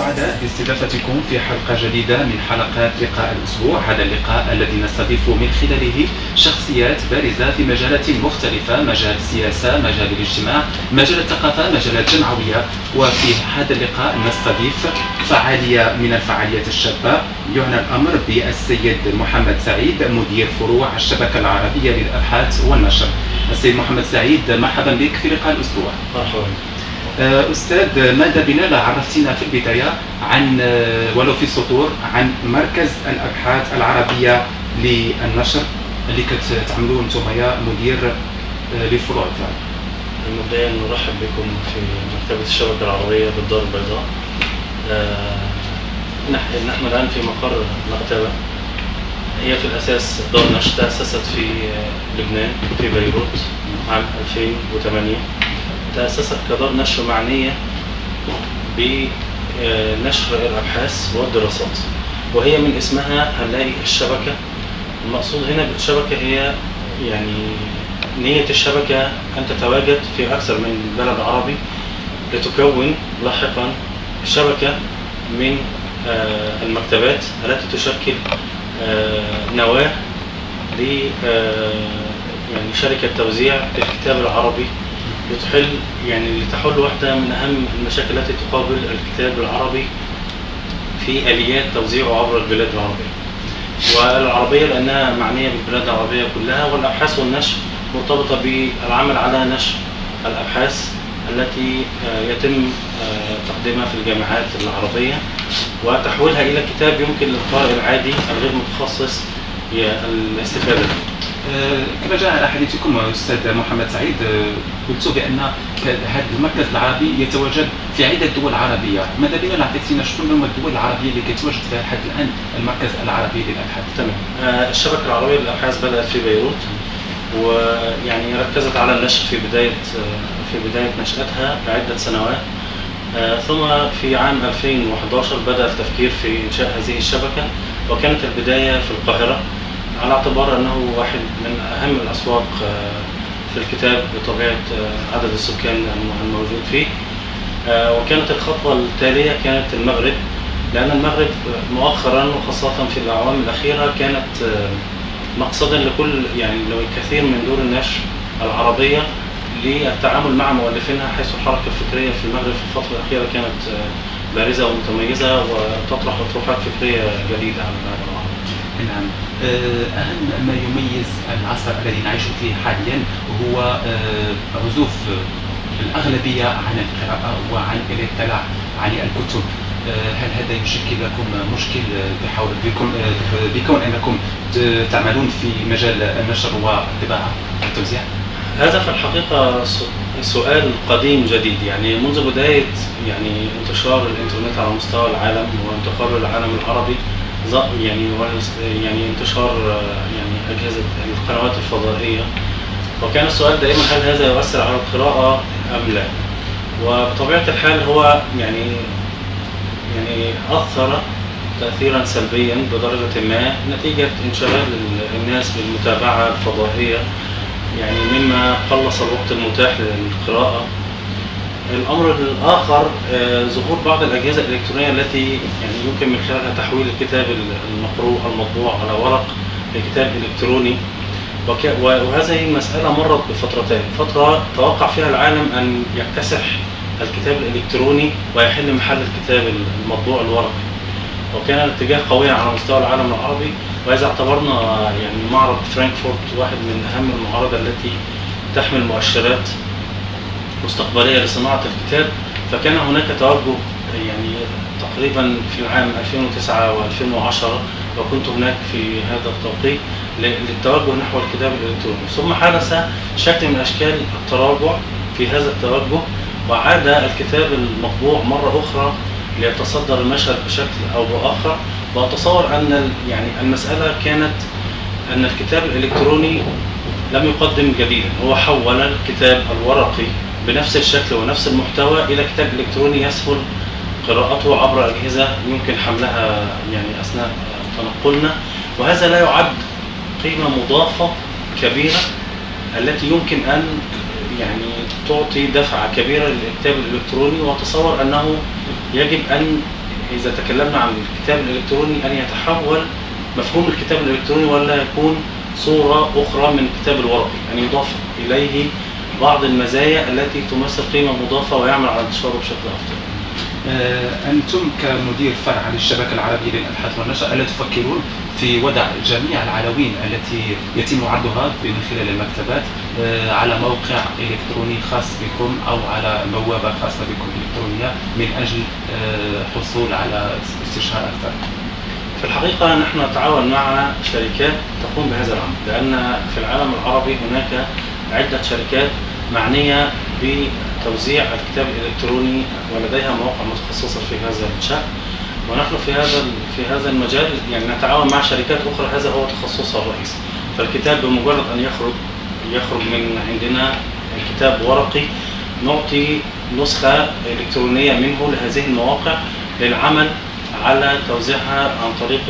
سعداء باستضافتكم في حلقة جديدة من حلقات لقاء الأسبوع. هذا اللقاء الذي نستضيف من خلاله شخصيات بارزة في مجالات مختلفة، مجال السياسة، مجال الاجتماع، مجال الثقافة، مجالات جمعوية. وفي هذا اللقاء نستضيف فعالية من الفعاليات الشابة. يعنى الأمر بالسيد محمد سعيد، مدير فروع الشبكة العربية للأبحاث والنشر. السيد محمد سعيد، مرحبا بك في لقاء الأسبوع. مرحبا. أستاذ، ماذا بنا لا عرفتينا في البداية عن ولو في سطور عن مركز الأبحاث العربية للنشر اللي كتعملوا انتم يا مدير للفروع تاعو؟ مبدئيا نرحب بكم في مكتبة الشبكة العربية بالدار البيضاء. نحن الآن في مقر مكتبة هي في الأساس دار نشر تأسست في لبنان في بيروت عام 2008. تأسست كدار نشر معنية بنشر الأبحاث والدراسات، وهي من اسمها هنلاقي الشبكة. المقصود هنا بالشبكة هي يعني نية الشبكة أن تتواجد في أكثر من بلد عربي لتكون لاحقا شبكة من المكتبات التي تشكل نواة ل يعني شركة توزيع للكتاب العربي لتحل واحدة من أهم المشاكل التي تقابل الكتاب العربي في آليات توزيعه عبر البلاد العربية. والعربية لأنها معنية بالبلاد العربية كلها، والأبحاث والنشر مرتبطة بالعمل على نشر الأبحاث التي يتم تقديمها في الجامعات العربية وتحويلها إلى كتاب يمكن للقارئ العادي الغير متخصص الاستفادة منه. كما جاء على حديثكم أستاذ محمد سعيد، قلت بأن هذا المركز العربي يتواجد في عدة دول عربية. ماذا بنا لا عطيتينا شنو هما الدول العربية اللي كيتواجد فيها لحد الآن المركز العربي للأبحاث؟ تمام. الشبكة العربية للأبحاث بدأت في بيروت، ويعني ركزت على النشر في بداية نشأتها بعدة سنوات. ثم في عام 2011 بدأ التفكير في إنشاء هذه الشبكة، وكانت البداية في القاهرة على اعتبار أنه واحد من أهم الأسواق في الكتاب بطبيعة عدد السكان الموجود فيه. وكانت الخطوة التالية كانت المغرب، لأن المغرب مؤخرا وخاصة في الأعوام الأخيرة كانت مقصدا لكثير من دور النشر العربية للتعامل مع مؤلفينها، حيث الحركة الفكرية في المغرب في الفترة الأخيرة كانت بارزة ومتميزة وتطرح أطروحات فكرية جديدة على العالم العربي. نعم. أهم ما يميز العصر الذي نعيش فيه حاليا هو عزوف الأغلبية عن القراءة وعن الاطلاع على الكتب. هل هذا يشكل لكم مشكل بكون أنكم تعملون في مجال النشر والطباعة والتوزيع؟ هذا في الحقيقة سؤال قديم جديد. منذ بداية انتشار الإنترنت على مستوى العالم وانتقال العالم العربي، انتشار أجهزة القنوات الفضائية، وكان السؤال دائما هل هذا يؤثر على القراءة أم لا؟ وبطبيعة الحال هو أثر تأثيرا سلبيا بدرجة ما نتيجة انشغال الناس بالمتابعة الفضائية، مما قلص الوقت المتاح للقراءة. الأمر الآخر ظهور بعض الأجهزة الإلكترونية التي يمكن من خلالها تحويل الكتاب المقروء المطبوع على ورق لكتاب إلكتروني. وهذه المسألة مرت بفترتين: فترة توقع فيها العالم أن يكتسح الكتاب الإلكتروني ويحل محل الكتاب المطبوع الورقي، وكان الاتجاه قويا على مستوى العالم العربي. وإذا اعتبرنا معرض فرانكفورت واحد من أهم المعارض التي تحمل مؤشرات مستقبلية لصناعة الكتاب، فكان هناك توجه تقريبا في العام 2009 و2010، وكنت هناك في هذا التوقيت للتوجه نحو الكتاب الإلكتروني. ثم حدث شكل من أشكال التراجع في هذا التوجه، وعاد الكتاب المطبوع مرة أخرى ليتصدر المشهد بشكل أو بآخر. وأتصور أن المسألة كانت أن الكتاب الإلكتروني لم يقدم جديدا، هو حول الكتاب الورقي بنفس الشكل ونفس المحتوى إلى كتاب إلكتروني يسهل قراءته عبر أجهزة يمكن حملها أثناء تنقلنا. وهذا لا يعد قيمة مضافة كبيرة التي يمكن أن تعطي دفعة كبيرة للكتاب الإلكتروني. وأتصور أنه يجب أن إذا تكلمنا عن الكتاب الإلكتروني أن يتحول مفهوم الكتاب الإلكتروني ولا يكون صورة أخرى من الكتاب الورقي، أن يضاف إليه بعض المزايا التي تمثل قيمة مضافة ويعمل على انتشاره بشكل أفضل. أنتم كمدير فرع للشبكة العربية للأبحاث والنشر ألا تفكرون في وضع جميع العناوين التي يتم عرضها من خلال المكتبات على موقع إلكتروني خاص بكم أو على بوابة خاصة بكم إلكترونية من أجل حصول على استشهار أكثر؟ في الحقيقة نحن نتعاون مع شركات تقوم بهذا العمل، لأن في العالم العربي هناك عدة شركات معنية بتوزيع الكتاب الإلكتروني ولديها مواقع متخصصة في هذا الشأن، ونحن في هذا المجال يعني نتعاون مع شركات أخرى هذا هو تخصصها الرئيسي. فالكتاب بمجرد أن يخرج من عندنا الكتاب ورقي نعطي نسخة إلكترونية منه لهذه المواقع للعمل على توزيعها عن طريق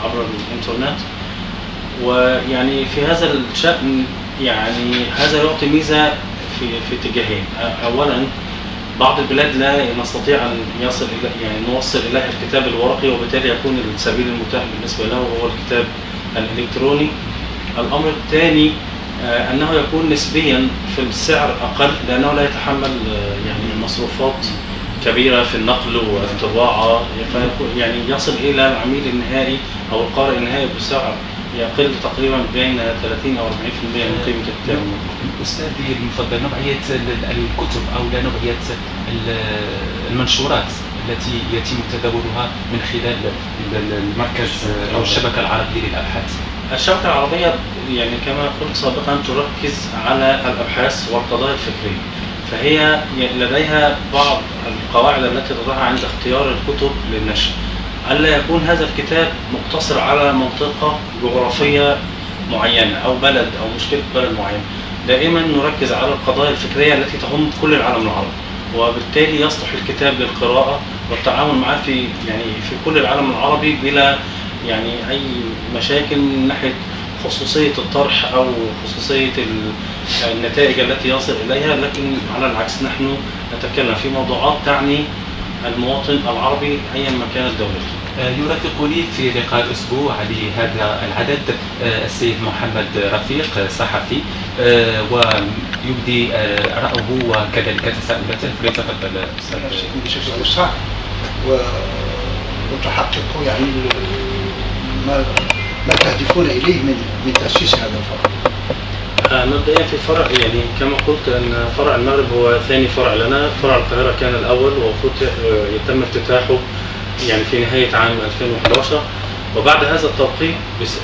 عبر الإنترنت. ويعني في هذا الشأن يعني هذا يعطي ميزة في اتجاهين. أولا بعض البلاد لا نستطيع أن نوصل إليها الكتاب الورقي، وبالتالي يكون السبيل المتاح بالنسبة له هو الكتاب الإلكتروني. الأمر الثاني أنه يكون نسبيا في السعر أقل، لأنه لا يتحمل يعني مصروفات كبيرة في النقل والطباعة، يعني يصل إلى العميل النهائي أو القارئ النهائي بسعر يقل تقريبا بين 30 أو 40% من قيمة الكتاب. أستاذي المفضل، نوعية الكتب أو نوعية المنشورات التي يتم تداولها من خلال المركز أو الشبكة العربية للأبحاث؟ الشبكة العربية يعني كما قلت سابقا تركز على الأبحاث والقضايا الفكرية، فهي لديها بعض القواعد التي تضعها عند اختيار الكتب للنشر. ألا يكون هذا الكتاب مقتصر على منطقة جغرافية معينة أو بلد أو مشكلة بلد معين. دائما نركز على القضايا الفكرية التي تهم كل العالم العربي، وبالتالي يصلح الكتاب للقراءة والتعامل معه في كل العالم العربي بلا يعني أي مشاكل من ناحية خصوصية الطرح أو خصوصية النتائج التي يصل إليها. لكن على العكس نحن نتكلم في موضوعات تعني المواطن العربي أيا ما كانت دولته. يرافقني في لقاء الأسبوع لهذا العدد السيد محمد رفيق صحفي ويبدي رأيه وكذلك تساؤلاته، فليتفضل أستاذ. بشكل أوسع وتحققوا يعني ما تهدفون إليه من تأسيس هذا الفرع. مبدئيا في فرع يعني كما قلت أن فرع المغرب هو ثاني فرع لنا. فرع القاهرة كان الأول يتم افتتاحه يعني في نهاية عام 2011، وبعد هذا التوقيت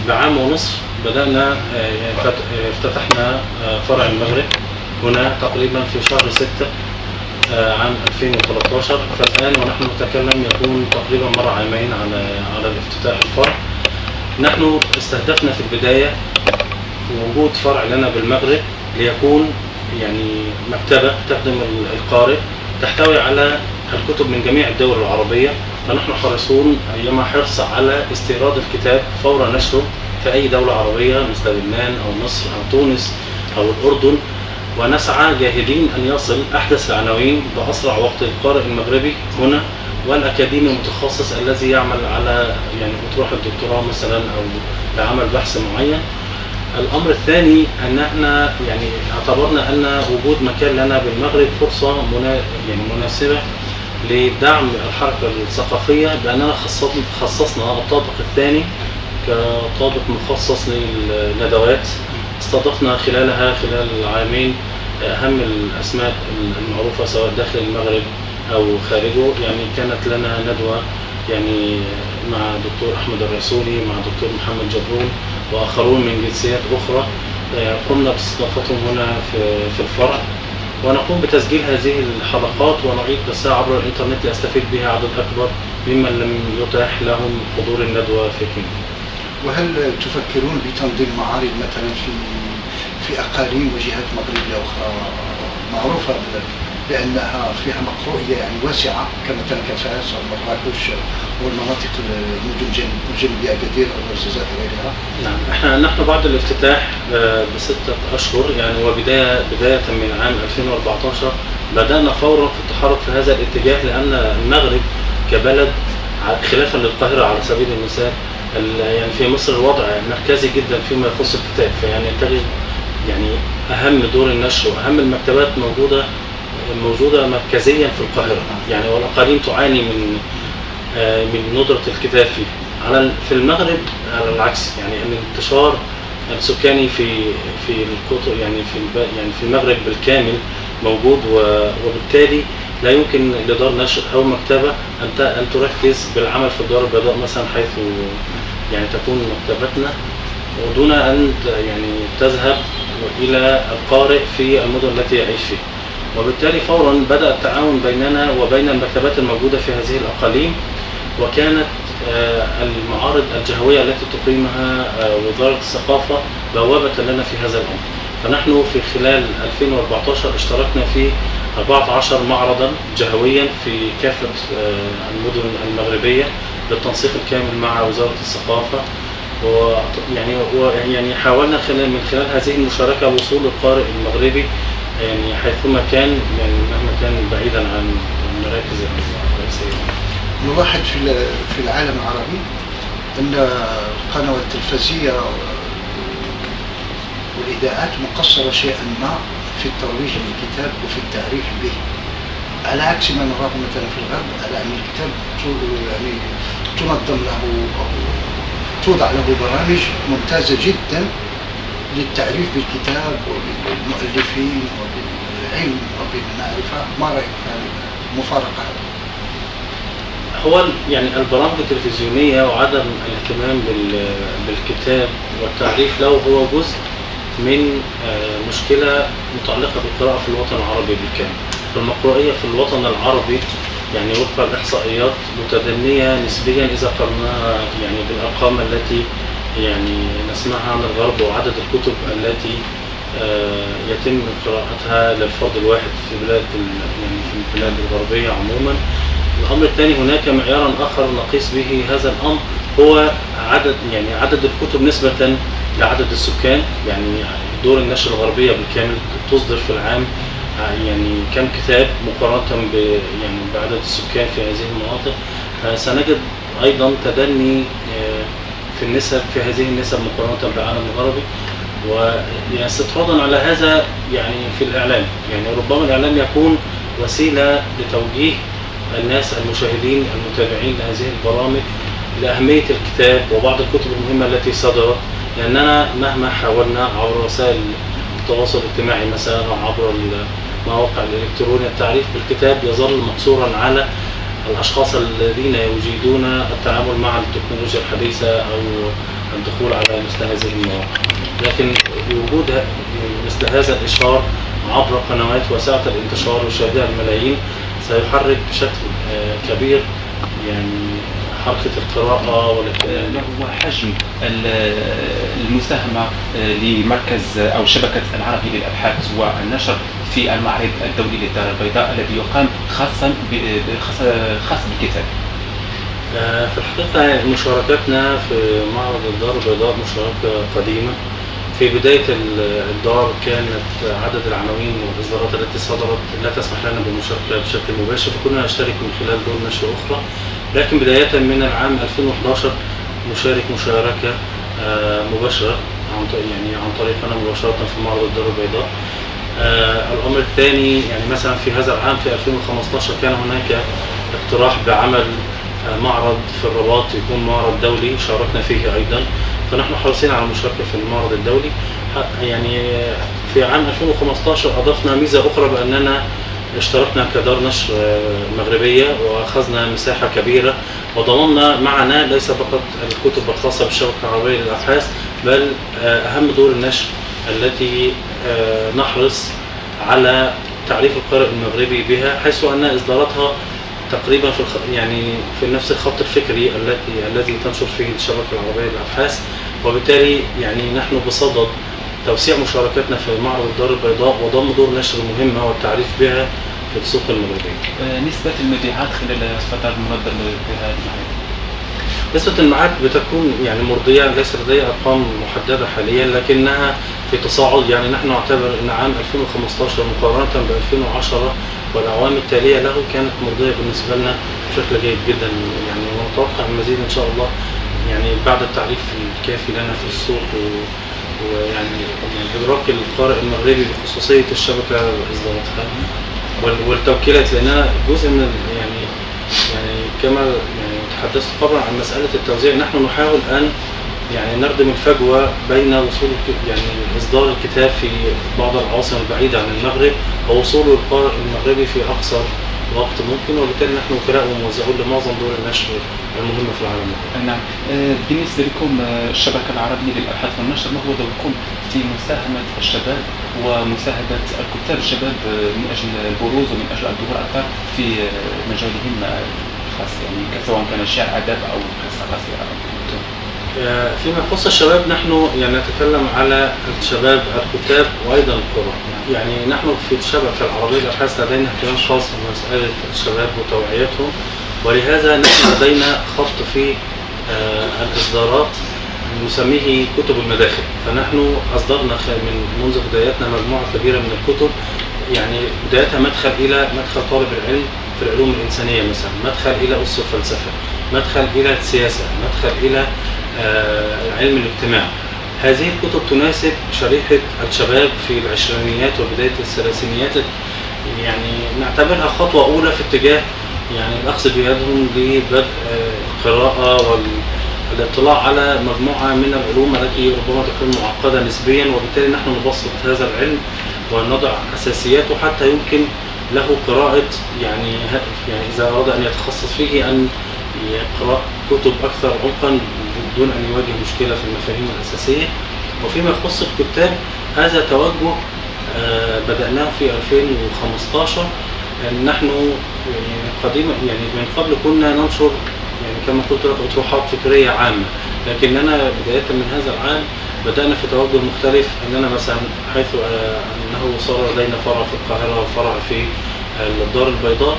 بعام ونصف بدأنا افتتحنا فرع المغرب هنا تقريبا في شهر 6 عام 2013. فالآن ونحن نتكلم يكون تقريبا مر عامين على الافتتاح الفرع. نحن استهدفنا في البداية وجود فرع لنا بالمغرب ليكون يعني مكتبة تخدم القارئ تحتوي على الكتب من جميع الدول العربية. فنحن حريصون أيما حرص على استيراد الكتاب فور نشره في أي دولة عربية مثل لبنان أو مصر أو تونس أو الأردن، ونسعى جاهدين أن يصل أحدث العناوين بأسرع وقت القارئ المغربي هنا والأكاديمي المتخصص الذي يعمل على يعني أطروحة الدكتوراه مثلا أو لعمل بحث معين. الأمر الثاني أن احنا يعني اعتبرنا أن وجود مكان لنا بالمغرب فرصة مناسبة لدعم الحركة الثقافية، بأننا خصصنا الطابق الثاني كطابق مخصص للندوات. استضفنا خلال العامين أهم الأسماء المعروفة سواء داخل المغرب أو خارجه. يعني كانت لنا ندوة يعني مع دكتور أحمد الرسولي، مع دكتور محمد جبرون وآخرون من جنسيات أخرى. قمنا باستضافتهم هنا في الفرع، ونقوم بتسجيل هذه الحلقات ونعيد بثها عبر الإنترنت ليستفيد بها عدد أكبر ممن لم يتاح لهم حضور الندوة في كينيا. وهل تفكرون بتنظيم معارض مثلا في أقاليم وجهات مغربية أخرى معروفة بأنها فيها مقروئية يعني واسعة كمثلا كفاس أو مراكش والمناطق الجنوبية أكادير أو الجزائر وغيرها؟ نعم، نحن بعد الافتتاح بستة أشهر يعني بداية من عام 2014 بدأنا فورا في التحرك في هذا الاتجاه، لأن المغرب كبلد خلافا للقاهرة على سبيل المثال. يعني في مصر الوضع مركزي جدا فيما يخص الكتاب، فيعني تجد يعني أهم دور النشر وأهم المكتبات موجودة مركزيا في القاهرة يعني، والأقاليم تعاني من ندرة الكتاب فيه. في المغرب على العكس، يعني الانتشار السكاني في الكتب يعني في المغرب بالكامل موجود، وبالتالي لا يمكن لدار نشر أو مكتبة أن تركز بالعمل في الدار البيضاء مثلا، حيث يعني تكون مكتبتنا، ودون أن يعني تذهب إلى القارئ في المدن التي يعيش فيها. وبالتالي فورا بدأ التعاون بيننا وبين المكتبات الموجودة في هذه الأقاليم، وكانت المعارض الجهوية التي تقيمها وزارة الثقافة بوابة لنا في هذا الأمر. فنحن في خلال 2014 اشتركنا في 14 معرضا جهويا في كافة المدن المغربية بالتنسيق الكامل مع وزارة الثقافة، ويعني حاولنا من خلال هذه المشاركة الوصول للقارئ المغربي يعني حيثما كان، يعني مهما كان بعيدا عن المراكز الرئيسية. نلاحظ في العالم العربي أن القنوات التلفزيونية والإذاعات مقصرة شيئا ما في الترويج للكتاب وفي التعريف به، على عكس ما نراه مثلا في الغرب، على أن الكتاب يعني تنظم له أو توضع له برامج ممتازة جدا للتعريف بالكتاب وبالمؤلفين وبالعلم وبالمعرفة. ما رأيك في المفارقة هذه؟ هو يعني البرامج التلفزيونية وعدم الاهتمام بالكتاب والتعريف له هو جزء من مشكلة متعلقة بالقراءة في الوطن العربي بالكامل. فالمقروءية في الوطن العربي يعني وفق الإحصائيات متدنية نسبيا إذا قارناها يعني بالأرقام التي يعني نسمعها عن الغرب، وعدد الكتب التي يتم قراءتها للفرد الواحد في بلاد يعني في البلاد الغربية عموما. الأمر الثاني، هناك معيار آخر نقيس به هذا الأمر، هو عدد الكتب نسبة لعدد السكان. يعني دور النشر الغربية بالكامل تصدر في العام يعني كم كتاب مقارنة بعدد السكان في هذه المناطق. سنجد أيضا تدني في النسب، في هذه النسب مقارنة بالعالم الغربي. واستطرادا على هذا يعني في الإعلام، يعني ربما الإعلام يكون وسيلة لتوجيه الناس المشاهدين المتابعين لهذه البرامج لأهمية الكتاب وبعض الكتب المهمة التي صدرت، لأننا مهما حاولنا عبر وسائل التواصل الاجتماعي مثلا أو عبر المواقع الإلكترونية، التعريف بالكتاب يظل مقصورا على الأشخاص الذين يجيدون التعامل مع التكنولوجيا الحديثة أو الدخول على مثل هذه المواقع. لكن بوجود مثل هذا الإشهار عبر قنوات واسعة الانتشار يشاهدها الملايين سيحرك بشكل كبير يعني حركة القراءة والاهتمام. ما هو حجم المساهمة لمركز أو شبكة العربي للأبحاث والنشر في المعرض الدولي للدار البيضاء الذي يقام خاص بالكتاب؟ في الحقيقة مشاركتنا في معرض الدار البيضاء مشاركة قديمة. في بداية الدار كانت عدد العناوين والإصدارات التي صدرت لا تسمح لنا بالمشاركة بشكل مباشر، فكنا نشترك من خلال دور نشر أخرى. لكن بداية من العام 2011 نشارك مشاركة مباشرة عن طريقنا مباشرة في معرض الدار البيضاء. الأمر الثاني، يعني مثلا في هذا العام في 2015 كان هناك اقتراح بعمل معرض في الرباط يكون معرض دولي، شاركنا فيه أيضا. فنحن حريصين على المشاركة في المعرض الدولي. يعني في عام 2015 أضفنا ميزة أخرى بأننا اشتركنا كدار نشر مغربية وأخذنا مساحة كبيرة، وضممنا معنا ليس فقط الكتب الخاصة بالشبكة العربية للأبحاث، بل أهم دور النشر التي نحرص على تعريف القارئ المغربي بها، حيث أن إصداراتها تقريبا في نفس الخط الفكري الذي تنشر فيه الشبكة العربية للأبحاث. وبالتالي يعني نحن بصدد توسيع مشاركتنا في معرض الدار البيضاء وضم دور نشر مهمة والتعريف بها في السوق المغربية. نسبة المبيعات خلال الفترة المنظمة لهذا المعرض؟ نسبة المبيعات بتكون يعني مرضية، ليس لدي أرقام محددة حاليا لكنها في تصاعد. يعني نحن نعتبر أن عام 2015 مقارنة ب 2010 والأعوام التالية له كانت مرضية بالنسبة لنا بشكل جيد جدا يعني، ونتوقع المزيد إن شاء الله يعني بعد التعريف الكافي لنا في السوق ويعني إدراك القارئ المغربي بخصوصية الشبكة وإصداراتها والتوكيلات، لأنها جزء من يعني كما يعني تحدثت قبلا عن مسألة التوزيع. نحن نحاول أن يعني نردم الفجوة بين وصول يعني إصدار الكتاب في بعض العواصم البعيدة عن المغرب ووصوله للقارئ المغربي في أقصر وقت ممكن، وبالتالي نحن وكلاء وموزعون لمعظم دور النشر المهمة في العالم. نعم. بالنسبة لكم الشبكة العربية للأبحاث والنشر، ما هو دوركم في مساهمة الشباب ومساعدة الكتاب الشباب من أجل البروز ومن أجل الظهور أكثر في مجالهم الخاص، يعني سواء كان شعر، أدب أو قصة قصيرة أو كتب؟ فيما يخص الشباب نحن يعني نتكلم على الشباب الكتاب وأيضا القراء. يعني نحن في الشبكة العربية للأبحاث لدينا اهتمام خاص بمسألة الشباب وتوعيتهم، ولهذا نحن لدينا خط في الإصدارات نسميه كتب المداخل. فنحن أصدرنا منذ بداياتنا مجموعة كبيرة من الكتب، يعني بدايتها مدخل طالب العلم في العلوم الإنسانية مثلا، مدخل إلى أس الفلسفة، مدخل إلى السياسة، مدخل إلى علم الاجتماع. هذه الكتب تناسب شريحة الشباب في العشرينيات وبداية الثلاثينيات، يعني نعتبرها خطوة أولى في اتجاه يعني الأخذ بيدهم لبدء القراءة والاطلاع على مجموعة من العلوم التي ربما تكون معقدة نسبيا، وبالتالي نحن نبسط هذا العلم ونضع أساسياته حتى يمكن له قراءة يعني إذا أراد أن يتخصص فيه أن يقرأ كتب أكثر عمقا دون أن يواجه مشكلة في المفاهيم الأساسية. وفيما يخص الكتاب هذا توجه بدأناه في 2015. نحن قديما يعني من قبل كنا ننشر يعني كما قلت لك أطروحات فكرية عامة، لكننا بداية من هذا العام بدأنا في توجه مختلف، أننا مثلا حيث أنه صار لدينا فرع في القاهرة وفرع في الدار البيضاء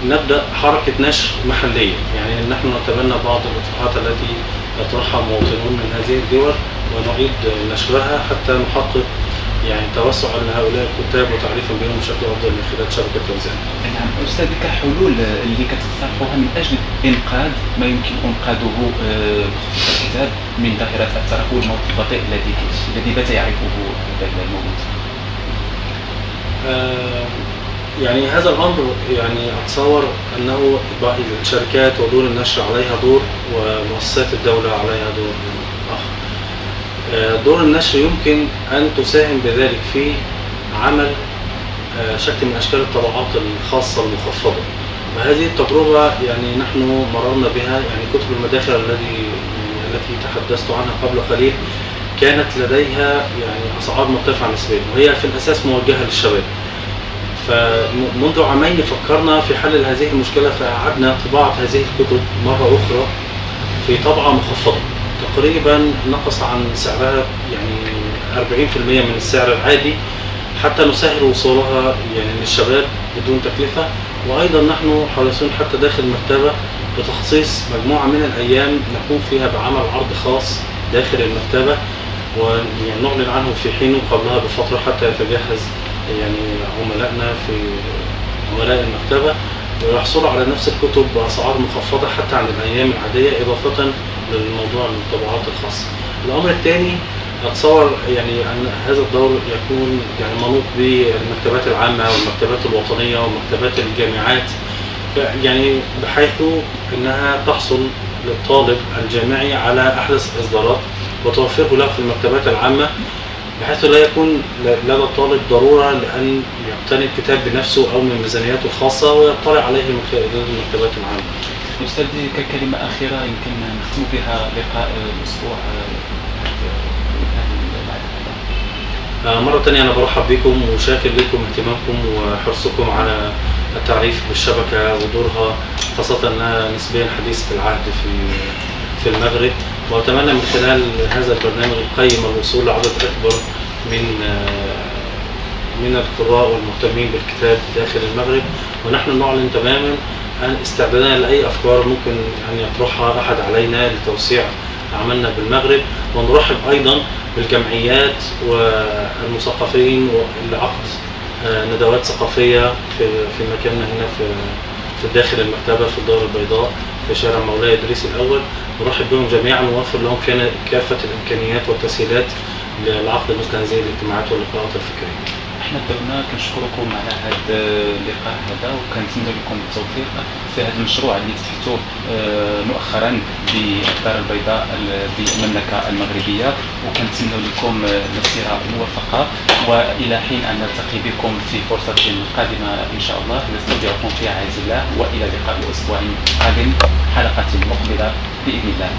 نبدأ حركة نشر محلية. يعني نحن نتبنى بعض الأطروحات التي يطرحها مواطنون من هذه الدول ونعيد نشرها حتى نحقق يعني توسع لهؤلاء الكتاب وتعريفا بهم بشكل أفضل من خلال شبكة توزيع. نعم أستاذ، كحلول اللي كتقترحوها من أجل إنقاذ ما يمكن إنقاذه بخصوص الكتاب من ظاهرة الترف والموت البطيء الذي بات يعرفه الموجود؟ يعني هذا الأمر يعني أتصور أنه الشركات ودور النشر عليها دور ومؤسسات الدولة عليها دور آخر. دور النشر يمكن أن تساهم بذلك في عمل شكل من أشكال الطبعات الخاصة المخفضة، وهذه التجربة يعني نحن مررنا بها. يعني كتب المداخل التي تحدثت عنها قبل قليل كانت لديها يعني أسعار مرتفعة نسبيا، وهي في الأساس موجهة للشباب. فمنذ عامين فكرنا في حل هذه المشكلة، فأعدنا طباعة هذه الكتب مرة أخرى في طبعة مخفضة تقريبا نقص عن سعرها يعني 40% من السعر العادي حتى نسهل وصولها يعني للشباب بدون تكلفة. وأيضا نحن حريصون حتى داخل المكتبة بتخصيص مجموعة من الأيام نقوم فيها بعمل عرض خاص داخل المكتبة ونعلن عنه في حينه قبلها بفترة حتى يتجهز يعني عملاء المكتبة ويحصلوا على نفس الكتب بأسعار مخفضة حتى عن الأيام العادية، إضافة للموضوع الطبعات الخاصة. الأمر الثاني أتصور يعني أن هذا الدور يكون يعني منوط بالمكتبات العامة والمكتبات الوطنية ومكتبات الجامعات، يعني بحيث أنها تحصل للطالب الجامعي على أحدث الإصدارات وتوفره له في المكتبات العامة، بحيث لا يكون لدى الطالب ضرورة لأن يقتني الكتاب بنفسه أو من ميزانياته الخاصة ويطلع عليه من خلال المكتبات العامة. أستاذي ككلمة أخيرة يمكن نختم بها لقاء الأسبوع. مرة تانية أنا برحب بكم وشاكر لكم اهتمامكم وحرصكم على التعريف بالشبكة ودورها، خاصة أنها نسبيا حديثة العهد في المغرب، وأتمنى من خلال هذا البرنامج القيم الوصول لعدد أكبر من القراء والمهتمين بالكتاب داخل المغرب. ونحن نعلن تماما عن استعدادنا لأي أفكار ممكن أن يطرحها أحد علينا لتوسيع عملنا بالمغرب، ونرحب أيضا بالجمعيات والمثقفين لعقد ندوات ثقافية في مكاننا هنا في داخل المكتبة في الدار البيضاء في شارع مولاي إدريس الأول. نرحب بهم جميعا ونوفر لهم كافة الإمكانيات والتسهيلات لعقد مثل هذه الاجتماعات واللقاءات الفكرية. احنا دورنا كنشكركم على هذا اللقاء هذا، وكنتمنى لكم التوفيق في هذا المشروع اللي فتحتوه مؤخرا بالدار البيضاء بالمملكه المغربيه، وكنتمنى لكم مسيره موفقه، والى حين ان نلتقي بكم في فرصه قادمه ان شاء الله. نستودعكم في رعايه الله، والى لقاء الاسبوع القادم حلقه مقبله باذن الله.